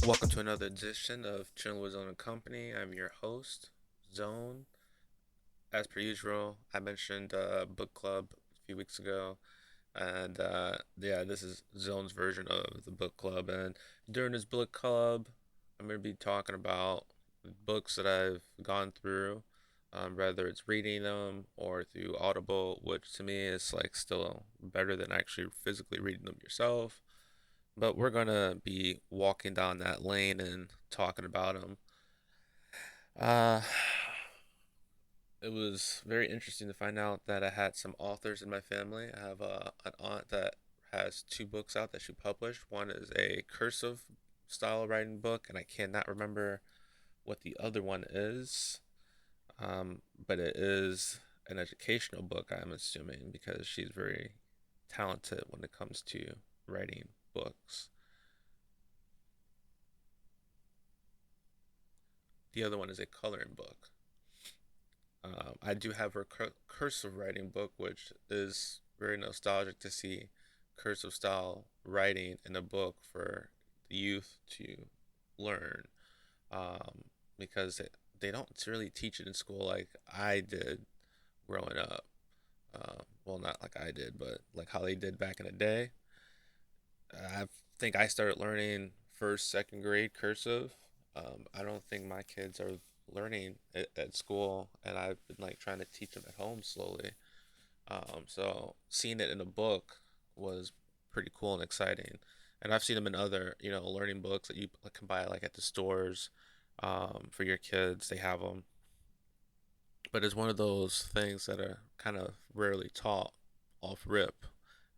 Welcome to another edition of Chilling with Zone and Company. I'm your host, Zone. As per usual, I mentioned book club a few weeks ago, and yeah, this is Zone's version of the book club. And during this book club, I'm going to be talking about books that I've gone through, whether it's reading them or through Audible, which to me is like still better than actually physically reading them yourself. But we're gonna be walking down that lane and talking about them. Uh, it was very interesting to find out that I had some authors in my family. I have an aunt that has two books out that she published. One is a cursive style writing book, and I cannot remember what the other one is. But it is an educational book, I'm assuming, because she's very talented when it comes to writing books. The other one is a coloring book. I do have her cursive writing book, which is very nostalgic to see cursive style writing in a book for the youth to learn, um, because they don't really teach it in school like I did growing up. Well, not like I did, but like how they did back in the day. I think I started learning first, second grade cursive. I don't think my kids are learning it at school, and I've been like trying to teach them at home slowly. So seeing it in a book was pretty cool and exciting. And I've seen them in other, learning books that you can buy like at the stores, for your kids. They have them, but it's one of those things that are kind of rarely taught off rip,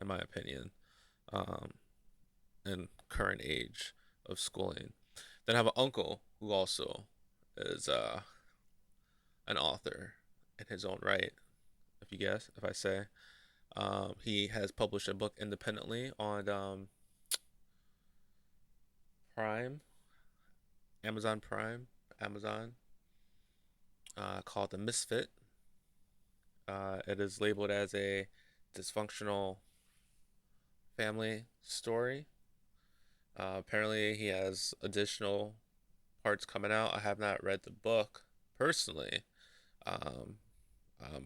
in my opinion. Um, in current age of schooling. Then I have an uncle who also is an author in his own right. If you guess, if I say, he has published a book independently on Prime, Amazon Prime, Amazon, called The Misfit. It is labeled as a dysfunctional family story. Apparently, he has additional parts coming out. I have not read the book personally, um,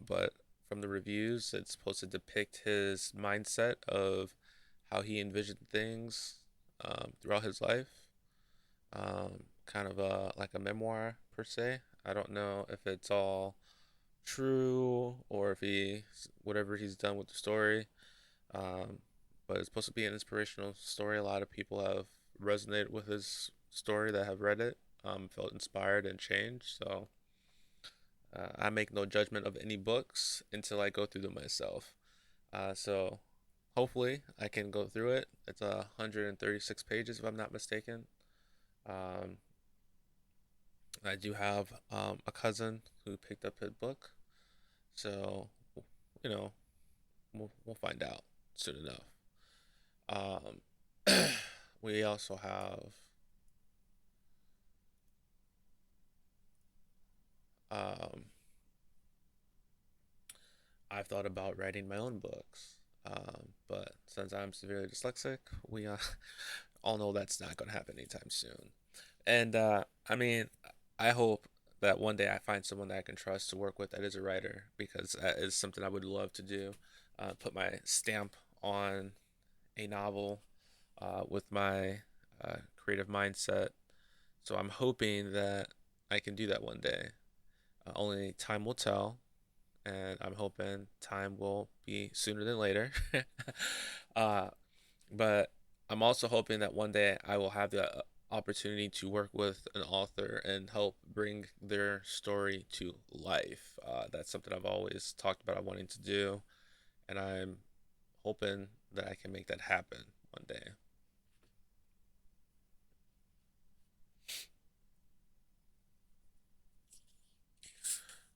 but from the reviews, it's supposed to depict his mindset of how he envisioned things throughout his life. Kind of like a memoir per se. I don't know if it's all true or if he whatever he's done with the story. Um, but it's supposed to be an inspirational story. A lot of people have resonated with his story that have read it, felt inspired and changed. So I make no judgment of any books until I go through them myself. So hopefully I can go through it. It's 136 pages if I'm not mistaken. Um, I do have a cousin who picked up his book, so you know we'll find out soon enough. Um, we also have um, I've thought about writing my own books, but since I'm severely dyslexic, we all know that's not going to happen anytime soon. And I mean, I hope that one day I find someone that I can trust to work with that is a writer because that is something I would love to do. Put my stamp on a novel with my creative mindset. So I'm hoping that I can do that one day. Only time will tell, and I'm hoping time will be sooner than later. uh, but I'm also hoping that one day I will have the opportunity to work with an author and help bring their story to life. That's something I've always talked about wanting to do, and I'm hoping that I can make that happen one day.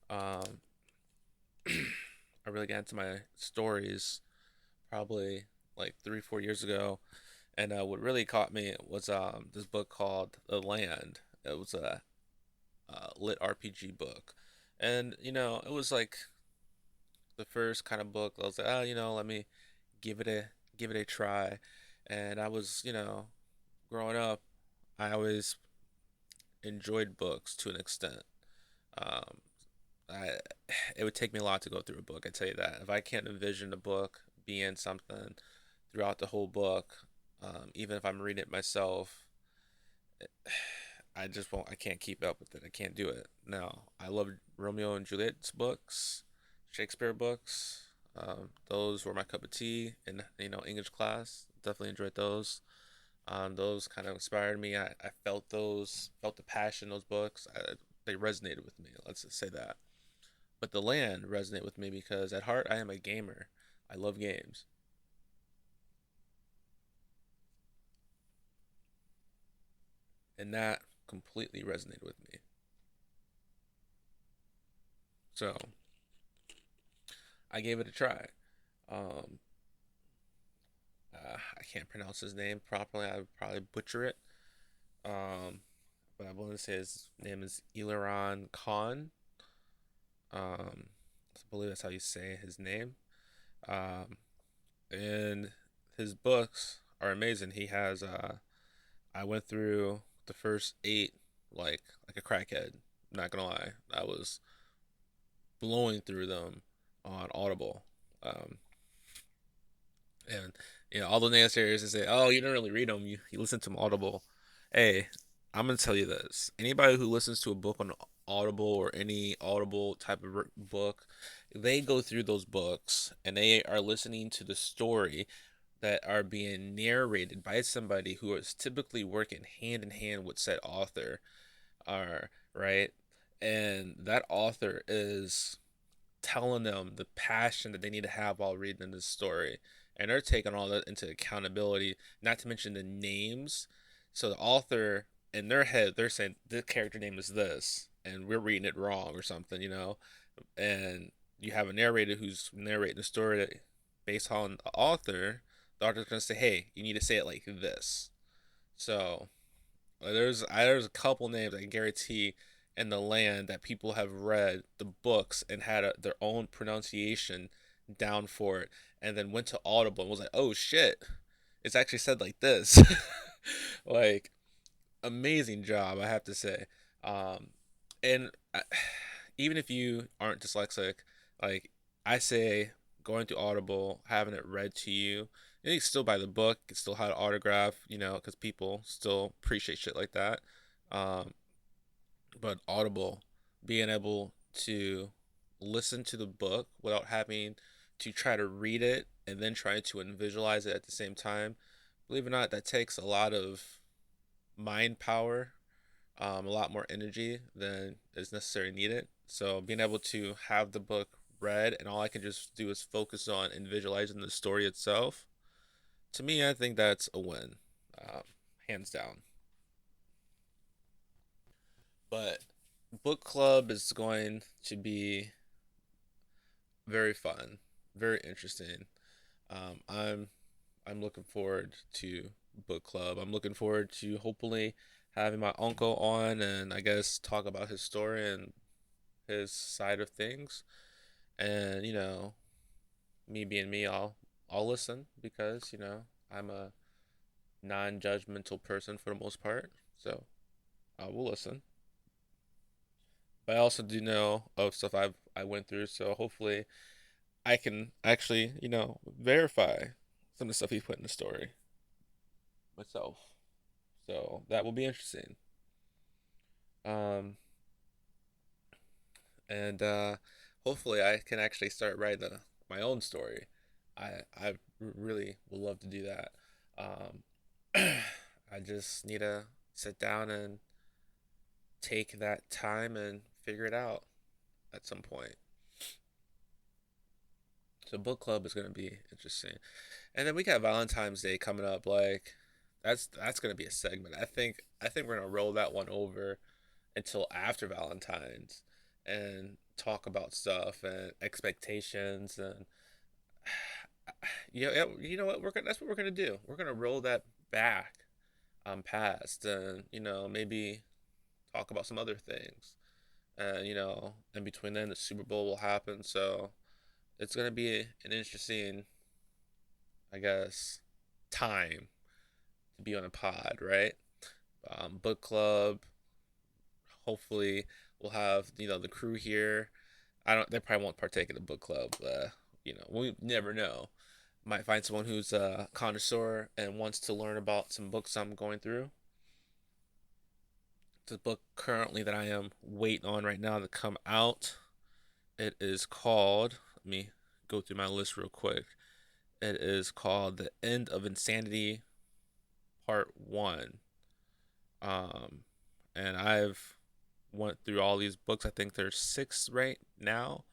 Um, I really got into my stories probably like 3, 4 years ago, and what really caught me was this book called The Land. It was a lit RPG book, and it was like the first kind of book. I was like, oh, let me give it a give it a try, and I was growing up. I always enjoyed books to an extent. Um, I it would take me a lot to go through a book. I tell you that. If I can't envision a book being something throughout the whole book, even if I'm reading it myself, I just won't. I can't keep up with it. I can't do it. No, I love Romeo and Juliet's books, Shakespeare books. Those were my cup of tea in English class. Definitely enjoyed those. Those kind of inspired me. I felt felt the passion in those books. They resonated with me. Let's just say that. But the land resonated with me because at heart I am a gamer. I love games, and that completely resonated with me. So I gave it a try. Um, I can't pronounce his name properly. I would probably butcher it. Um, but I want to say his name is Eliran Khan. I believe that's how you say his name. Um, and his books are amazing. He has I went through the first eight like a crackhead. Not gonna lie, I was blowing through them on Audible. Um, and all the naysayers that say, "Oh, you don't really read them. You listen to them Audible." Hey, I'm gonna tell you this: anybody who listens to a book on Audible or any Audible type of book, they go through those books and they are listening to the story that are being narrated by somebody who is typically working hand in hand with said author, are right, and that author is telling them the passion that they need to have while reading this story. And they're taking all that into accountability, not to mention the names. So the author, in their head, they're saying the character name is this, and we're reading it wrong or something. And you have a narrator who's narrating the story based on the author. The author's gonna say, "Hey, you need to say it like this." So there's a couple names I can guarantee in the land that people have read the books and had their own pronunciation down for it, and then went to Audible and was like, "Oh shit, it's actually said like this." Like, amazing job, I have to say. Um, and even if you aren't dyslexic, like I say, going to Audible, having it read to you, you can still buy the book, you can still have an autograph, because people still appreciate shit like that. Um, but Audible, being able to listen to the book without having to try to read it and then trying to visualize it at the same time, believe it or not, that takes a lot of mind power, a lot more energy than is necessarily needed. So being able to have the book read and all I can just do is focus on and visualizing the story itself, to me, I think that's a win, um, hands down. But book club is going to be very fun, very interesting. I'm looking forward to book club. I'm looking forward to hopefully having my uncle on and I guess talk about his story and his side of things. And me being me, I'll listen because I'm a non-judgmental person for the most part. So I will listen. But I also do know of stuff I went through, so hopefully I can actually verify some of the stuff he put in the story myself. So that will be interesting. Um, and hopefully I can actually start writing my own story. I really would love to do that. Um, I just need to sit down and take that time and figure it out at some point. So book club is gonna be interesting, and then we got Valentine's Day coming up. Like that's gonna be a segment. I think we're gonna roll that one over until after Valentine's and talk about stuff and expectations and you know what we're gonna that's what we're gonna do. We're gonna roll that back past and maybe talk about some other things. And in between then the Super Bowl will happen, so it's gonna be an interesting, I guess, time to be on a pod, right? book club. Hopefully, we'll have the crew here. I don't. They probably won't partake in the book club. We never know. Might find someone who's a connoisseur and wants to learn about some books I'm going through. The book currently that I am waiting on right now to come out. It is called. Let me go through my list real quick. It is called The End of Insanity Part One. Um, and I've went through all these books. I think there's six right now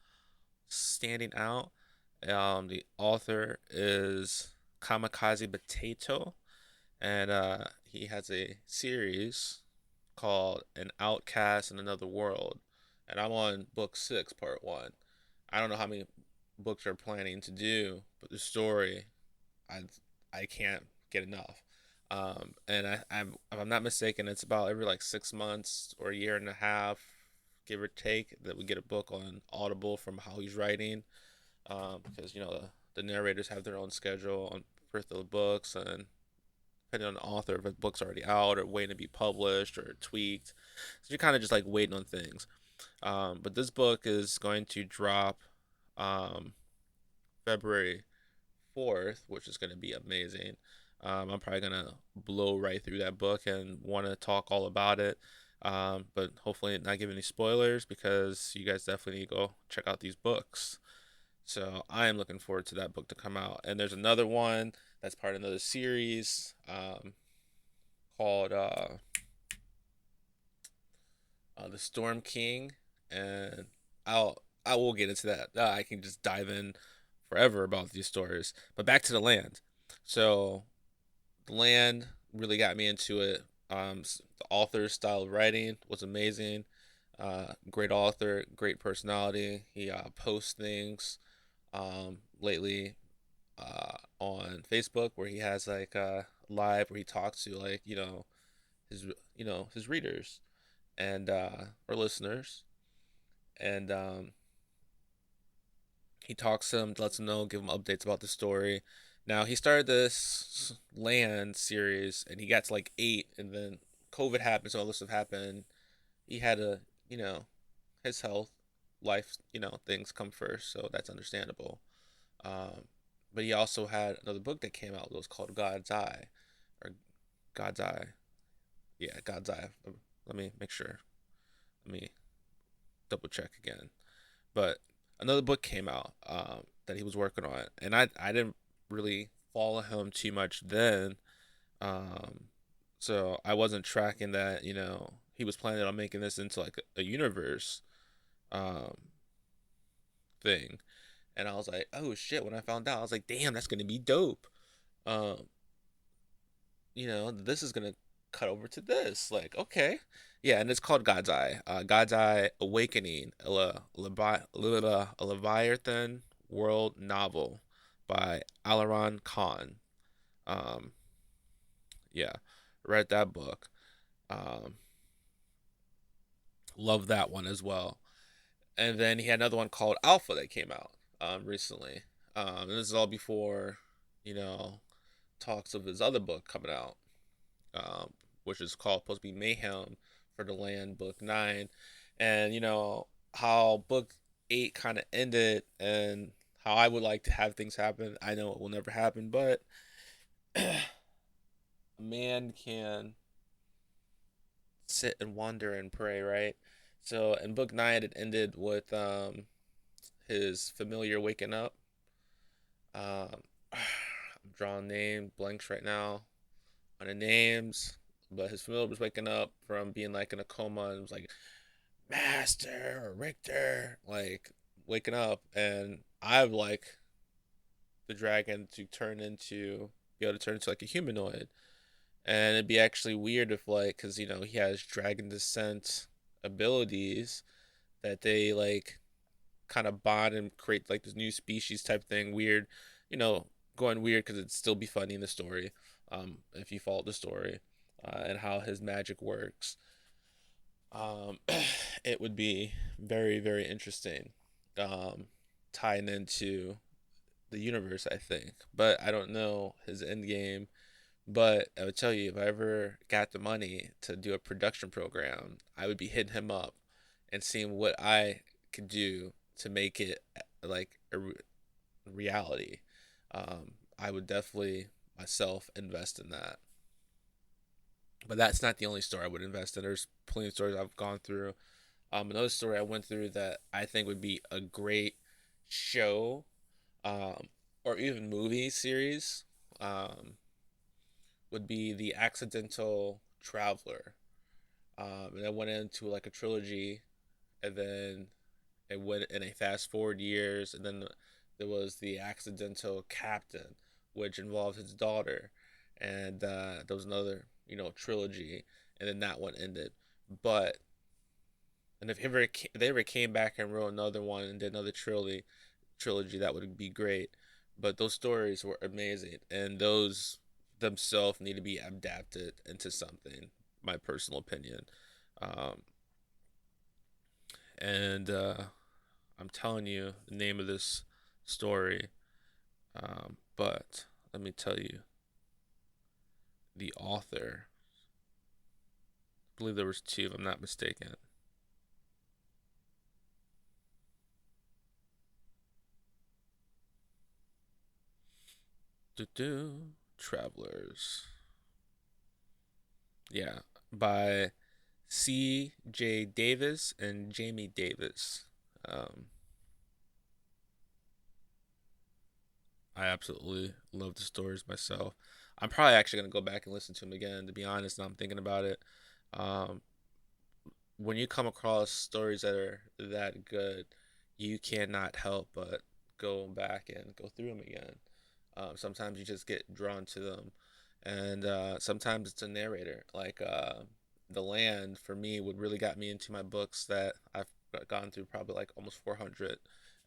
standing out. The author is Kamikaze Potato, and he has a series called An Outcast in Another World, and I'm on book six, part one. I don't know how many books are planning to do, but the story, I I can't get enough. And if I'm not mistaken, it's about every like 6 months or a year and a half, give or take, that we get a book on Audible from how he's writing. Because the narrators have their own schedule on birth of the books, and depending on the author, if a book's already out or waiting to be published or tweaked, so you're kind of just like waiting on things. But this book is going to drop um, February 4th, which is going to be amazing. I'm probably going to blow right through that book and want to talk all about it. But hopefully, not give any spoilers because you guys definitely need to go check out these books. So I am looking forward to that book to come out. And there's another one that's part of another series called The Storm King, and I will get into that. I can just dive in forever about these stories. But back to the land. So the land really got me into it. The author's style of writing was amazing. Great author, great personality. He posts things lately on Facebook where he has like live where he talks to like his his readers and or listeners, and he talks to them, lets them know, give them updates about the story. Now he started this land series and he got to like eight, and then COVID happened, so all this stuff happened. He had to, you know, his health, life, things come first, so that's understandable. Um, but he also had another book that came out that was called God's Eye, or God's Eye. Yeah, God's Eye. Let me make sure. Let me double check again. But another book came out that he was working on, and I didn't really follow him too much then, um, so I wasn't tracking that. He was planning on making this into like a universe um, thing, and I was like, oh shit! When I found out, I was like, damn, that's gonna be dope. Um, this is gonna cut over to this. Like, okay, yeah, and it's called God's Eye. God's Eye Awakening, a Leviathan world novel by Alaron Khan. Um, yeah, read that book. Um, love that one as well. And then he had another one called Alpha that came out recently. And this is all before, you know, talks of his other book coming out, um, which is called supposed to be Mayhem for the Land, Book Nine, and how Book Eight kind of ended, and how I would like to have things happen. I know it will never happen, but a man can sit and wonder and pray, right? So in Book Nine, it ended with his familiar waking up. I'm drawing name blanks right now on the names, but his familiar was waking up from being like in a coma and was like, Master or Richter, like waking up. And I would like the dragon to be able to turn into like a humanoid. And it'd be actually weird if, like, because, he has dragon descent abilities that they, like, kind of bond and create, like, this new species type thing. Weird, you know, going weird because it'd still be funny in the story if you follow the story and how his magic works. Um, it would be very, very interesting tying into the universe, I think. But I don't know his end game But I would tell you, if I ever got the money to do a production program, I would be hitting him up and seeing what I could do to make it like reality. I would definitely myself invest in that. But that's not the only story I would invest in. There's plenty of stories I've gone through. Another story I went through that I think would be a great show, um, or even movie series, um, would be The Accidental Traveler. And it went into like a trilogy, and then it went in a fast forward years, and then there was The Accidental Captain, which involved his daughter, and there was another, trilogy, and then that one ended. But and if they ever came back and wrote another one and did another trilogy, that would be great. But those stories were amazing, and those themselves need to be adapted into something. My personal opinion, um, and I'm telling you the name of this story, but let me tell you the author. I believe there was two, if I'm not mistaken. Do Travelers. Yeah, by C.J. Davis and Jamie Davis. Um, I absolutely love the stories myself. I'm probably actually gonna go back and listen to them again. To be honest, now I'm thinking about it. Um, when you come across stories that are that good, you cannot help but go back and go through them again. Sometimes you just get drawn to them, and sometimes it's a narrator. Like The Land for me would really got me into my books that I've gone through probably like almost 400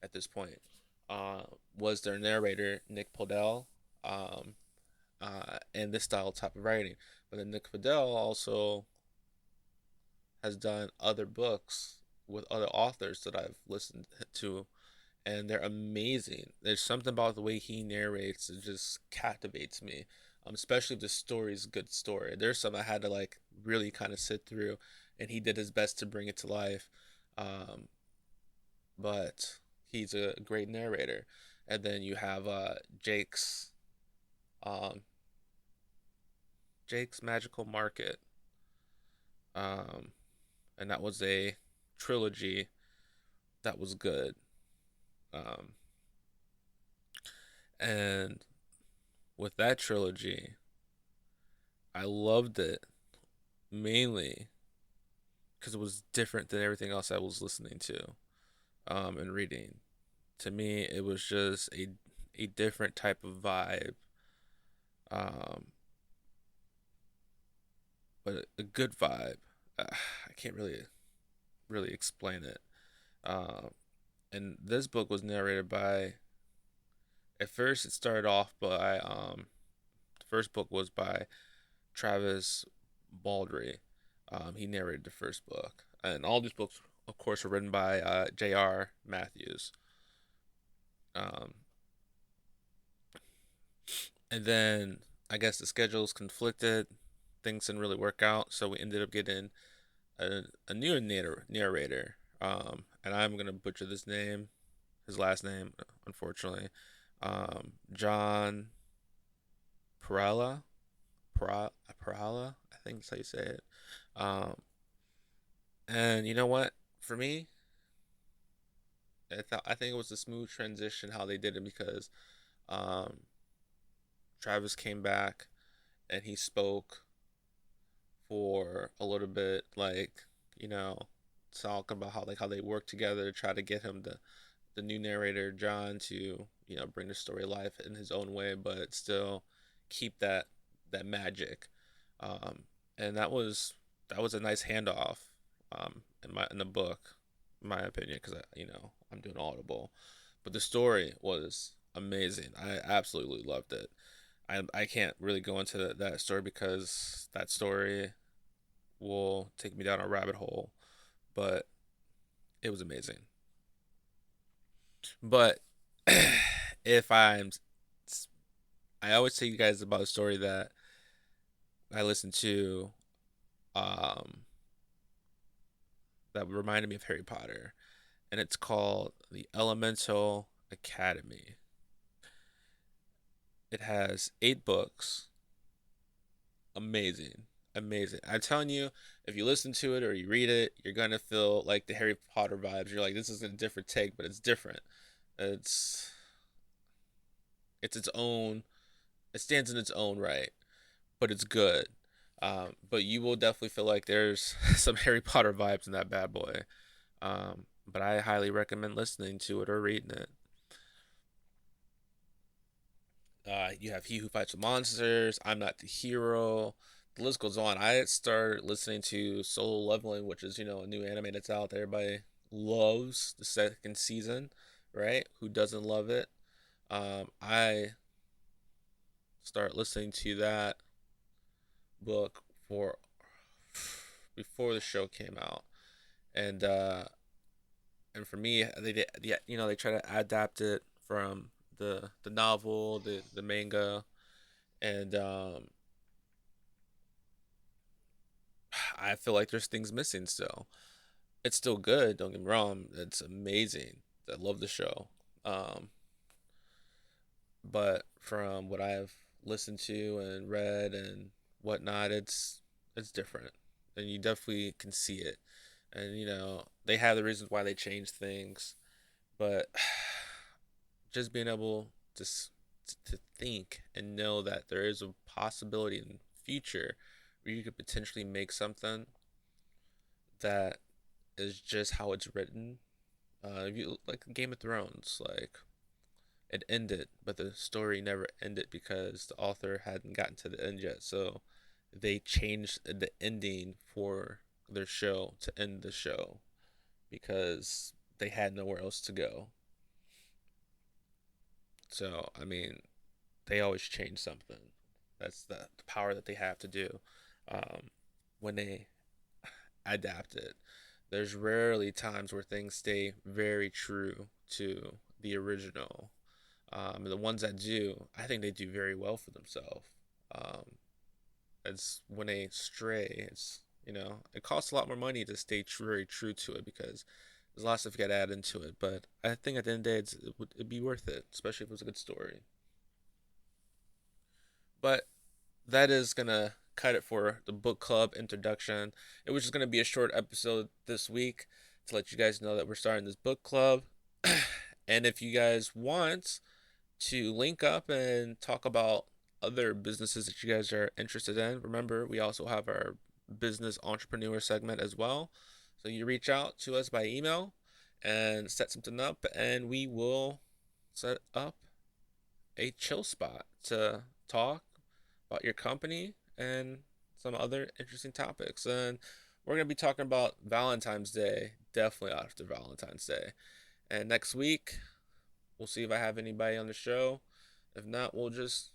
at this point. Uh, was their narrator Nick Podell, um, and this style type of writing. But then Nick Podell also has done other books with other authors that I've listened to, and they're amazing. There's something about the way he narrates that just captivates me. Especially if the story's a good story. There's some I had to like really kind of sit through, and he did his best to bring it to life. Um, but he's a great narrator. And then you have um, Jake's Magical Market, um, and that was a trilogy that was good. Um, and with that trilogy, I loved it mainly because it was different than everything else I was listening to, and reading. To me, it was just a different type of vibe, um, but a good vibe. I can't really explain it. Um, and this book was narrated by. At first, it started off by the first book was by Travis Baldry. He narrated the first book, and all these books, of course, were written by J.R. Matthews. Um, and then I guess the schedules conflicted, things didn't really work out, so we ended up getting a new narrator. And I'm gonna butcher this name, his last name, unfortunately. John Perala, Perala, I think that's how you say it. Um, and you know what? For me, I think it was a smooth transition how they did it because um, Travis came back and he spoke for a little bit, like you know, talk about how they work together to try to get him the new narrator John to bring the story to life in his own way, but still keep that magic. Um, and that was a nice handoff, in the book, in my opinion, because I'm doing Audible, but the story was amazing. I absolutely loved it. I can't really go into that story because that story will take me down a rabbit hole, but it was amazing. But if I always tell you guys about a story that I listened to um, that reminded me of Harry Potter, and it's called The Elemental Academy. It has 8 books. Amazing. Amazing. I'm telling you, if you listen to it or you read it, you're gonna feel like the Harry Potter vibes. You're like, this is a different take, but it's different. It's it's its own. It stands in its own right, but it's good. But you will definitely feel like there's some Harry Potter vibes in that bad boy. But I highly recommend listening to it or reading it. You have He Who Fights with Monsters, I'm Not the Hero. The list goes on. I started listening to Solo Leveling, which is, a new anime that's out there. Everybody loves the second season, right? Who doesn't love it? I start listening to that book for before the show came out, and for me, they did, yeah, they try to adapt it from the novel, the manga, and I feel like there's things missing still. It's still good, don't get me wrong. It's amazing. I love the show. Um, but from what I've listened to and read and whatnot, it's different. And you definitely can see it. And they have the reasons why they change things, but just being able to think and know that there is a possibility in the future where you could potentially make something that is just how it's written. If you like Game of Thrones, like it ended, but the story never ended because the author hadn't gotten to the end yet. So they changed the ending for their show to end the show because they had nowhere else to go. So I mean, they always change something. That's the power that they have to do um, when they adapt it. There's rarely times where things stay very true to the original. The ones that do, I think they do very well for themselves. Um, it's when they stray, it costs a lot more money to stay very true to it because there's a lot of stuff you got to add into it. But I think at the end of the day, it'd be worth it, especially if it was a good story. But that is gonna cut it for the book club introduction. It was just gonna be a short episode this week to let you guys know that we're starting this book club. And if you guys want to link up and talk about other businesses that you guys are interested in, remember we also have our business entrepreneur segment as well. So you reach out to us by email and set something up, and we will set up a chill spot to talk about your company and some other interesting topics. And we're going to be talking about Valentine's Day, definitely after Valentine's Day. And next week, we'll see if I have anybody on the show. If not, we'll just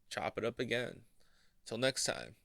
chop it up again. Till next time.